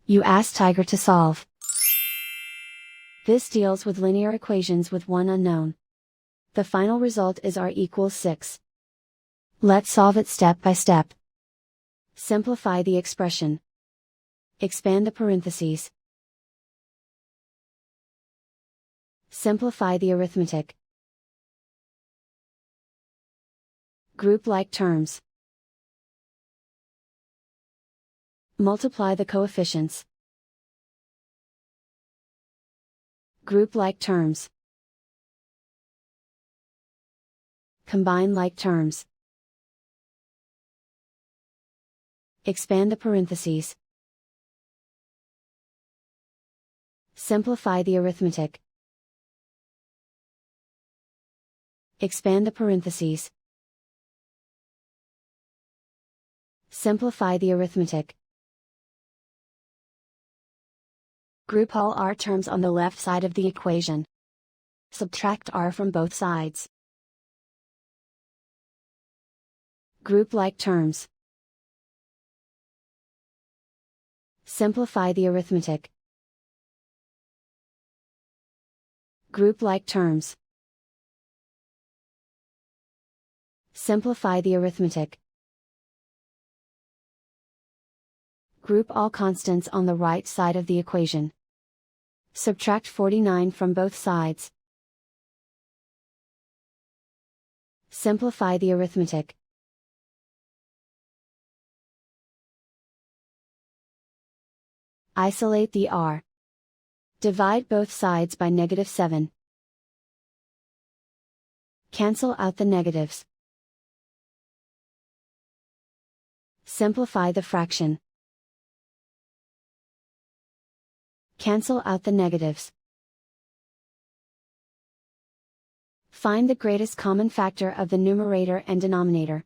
You ask Tiger to solve. This deals with linear equations with one unknown. The final result is r=6. Let's solve it step by step. Simplify the expression. Expand the parentheses. Simplify the arithmetic. Group like terms. Multiply the coefficients. Group like terms. Combine like terms. Expand the parentheses. Simplify the arithmetic. Expand the parentheses. Simplify the arithmetic. Group all r terms on the left side of the equation. Subtract r from both sides. Group like terms. Simplify the arithmetic. Group like terms. Simplify the arithmetic. Group all constants on the right side of the equation. Subtract 49 from both sides. Simplify the arithmetic. Isolate the r. Divide both sides by -7. Cancel out the negatives. Simplify the fraction. Cancel out the negatives. Find the greatest common factor of the numerator and denominator.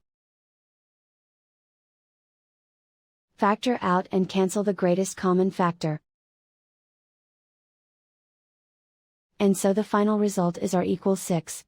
Factor out and cancel the greatest common factor. And so the final result is r=6.